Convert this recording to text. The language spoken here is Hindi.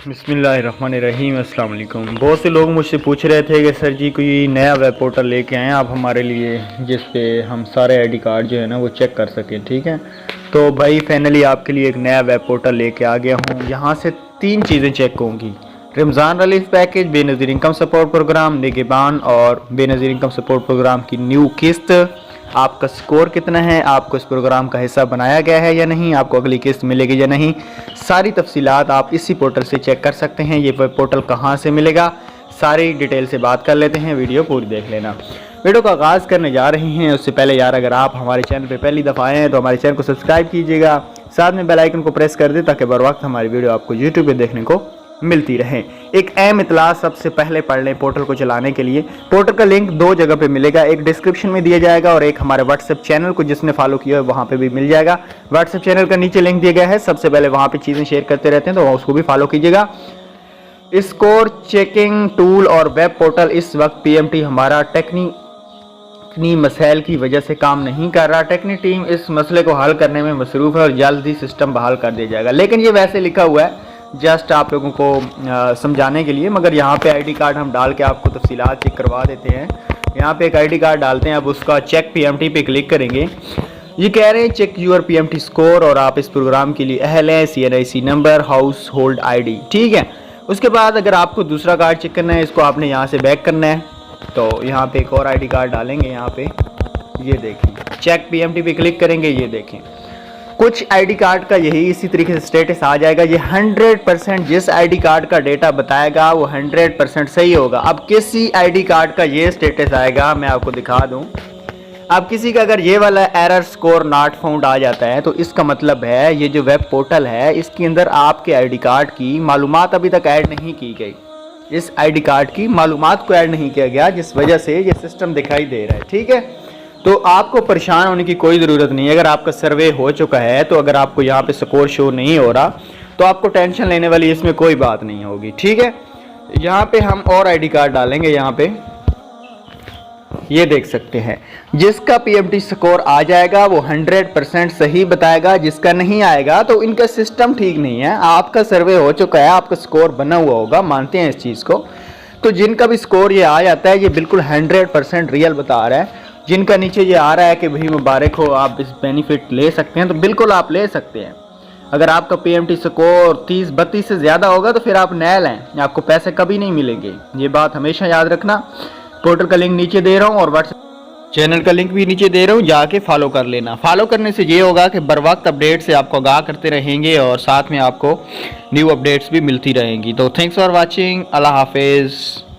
बिस्मिल्लाहिर्रहमानिर्रहीम। अस्सलाम वालेकुम। बहुत से लोग मुझसे पूछ रहे थे कि सर जी कोई नया वेब पोर्टल लेके आएँ आप हमारे लिए, जिस पे हम सारे आईडी कार्ड जो है ना वो चेक कर सकें। ठीक है, तो भाई फाइनली आपके लिए एक नया वेब पोर्टल लेके आ गया हूँ। यहाँ से 3 चीज़ें चेक होंगी: Ramzan relief package, Benazir income support programme Nigehban और बेनज़ीर इनकम सपोर्ट प्रोग्राम की न्यू किस्त, आपका स्कोर कितना है, आपको इस प्रोग्राम का हिस्सा बनाया गया है या नहीं, आपको अगली किस्त मिलेगी या नहीं। सारी तफसीलात आप इसी पोर्टल से चेक कर सकते हैं। ये वेब पोर्टल कहाँ से मिलेगा, सारी डिटेल से बात कर लेते हैं। वीडियो पूरी देख लेना। वीडियो का आगाज़ करने जा रहे हैं उससे पहले यार, अगर आप हमारे चैनल पर पहली दफ़ा आए हैं तो हमारे चैनल को सब्सक्राइब कीजिएगा, साथ में बेल आइकन को प्रेस कर दें ताकि बर वक्त हमारी वीडियो आपको यूट्यूब पर देखने को मिलती रहे। एक अहम इतला सबसे पहले पढ़ लें पोर्टल को चलाने के लिए। पोर्टल का लिंक 2 जगह पे मिलेगा, एक डिस्क्रिप्शन में दिया जाएगा और एक हमारे व्हाट्सएप चैनल को जिसने फॉलो किया है वहाँ पे भी मिल जाएगा। व्हाट्सएप चैनल का नीचे लिंक दिया गया है, सबसे पहले वहाँ पे चीज़ें शेयर करते रहते हैं तो उसको भी फॉलो कीजिएगा। स्कोर चेकिंग टूल और वेब पोर्टल इस वक्त पीएमटी हमारा टेक्निकल मसाइल की वजह से काम नहीं कर रहा। टेक्निक टीम इस मसले को हल करने में मसरूफ़ है और जल्द ही सिस्टम बहाल कर दिया जाएगा। लेकिन ये वैसे लिखा हुआ है जस्ट आप लोगों को समझाने के लिए, मगर यहाँ पे आईडी कार्ड हम डाल के आपको तफसीलात चेक करवा देते हैं। यहाँ पे एक आईडी कार्ड डालते हैं, अब उसका चेक पीएमटी पे क्लिक करेंगे। ये कह रहे हैं चेक यूर पीएमटी स्कोर और आप इस प्रोग्राम के लिए अहल हैं, CNIC number, house hold ID। ठीक है, उसके बाद अगर आपको दूसरा कार्ड चेक करना है, इसको आपने यहाँ से बैक करना है तो यहाँ पे एक और आईडी कार्ड डालेंगे। यहाँ पे ये देखिए चेक पीएमटी पे क्लिक करेंगे, ये देखें कुछ आईडी कार्ड का यही इसी तरीके से स्टेटस आ जाएगा। ये 100% जिस आईडी कार्ड का डेटा बताएगा वो 100% सही होगा। अब किसी आईडी कार्ड का ये स्टेटस आएगा, मैं आपको दिखा दूं। अब किसी का अगर ये वाला एरर स्कोर नॉट फाउंड आ जाता है तो इसका मतलब है ये जो वेब पोर्टल है इसके अंदर आपके आईडी कार्ड की मालूमात अभी तक ऐड नहीं की गई। इस आईडी कार्ड की मालूमात को ऐड नहीं किया गया, जिस वजह से ये सिस्टम दिखाई दे रहा है। ठीक है, तो आपको परेशान होने की कोई ज़रूरत नहीं है। अगर आपका सर्वे हो चुका है तो अगर आपको यहाँ पे स्कोर शो नहीं हो रहा तो आपको टेंशन लेने वाली इसमें कोई बात नहीं होगी। ठीक है, यहाँ पे हम और आईडी कार्ड डालेंगे। यहाँ पे ये देख सकते हैं जिसका पीएमटी स्कोर आ जाएगा वो 100% सही बताएगा, जिसका नहीं आएगा तो इनका सिस्टम ठीक नहीं है। आपका सर्वे हो चुका है, आपका स्कोर बना हुआ होगा, मानते हैं इस चीज़ को। तो जिनका भी स्कोर ये आ जाता है ये बिल्कुल 100% रियल बता रहा है। जिनका नीचे ये आ रहा है कि भाई मुबारक हो, आप इस बेनिफिट ले सकते हैं, तो बिल्कुल आप ले सकते हैं। अगर आपका पीएमटी स्कोर 30-32 से ज़्यादा होगा तो फिर आप नया लें, आपको पैसे कभी नहीं मिलेंगे। ये बात हमेशा याद रखना। पोर्टल का लिंक नीचे दे रहा हूँ और व्हाट्सएप चैनल का लिंक भी नीचे दे रहा हूँ, जाके फॉलो कर लेना। फॉलो करने से ये होगा कि बर वक्त अपडेट से आपको आगाह करते रहेंगे और साथ में आपको न्यू अपडेट्स भी मिलती रहेंगी। तो थैंक्स फॉर वॉचिंग। अल्लाह हाफिज़।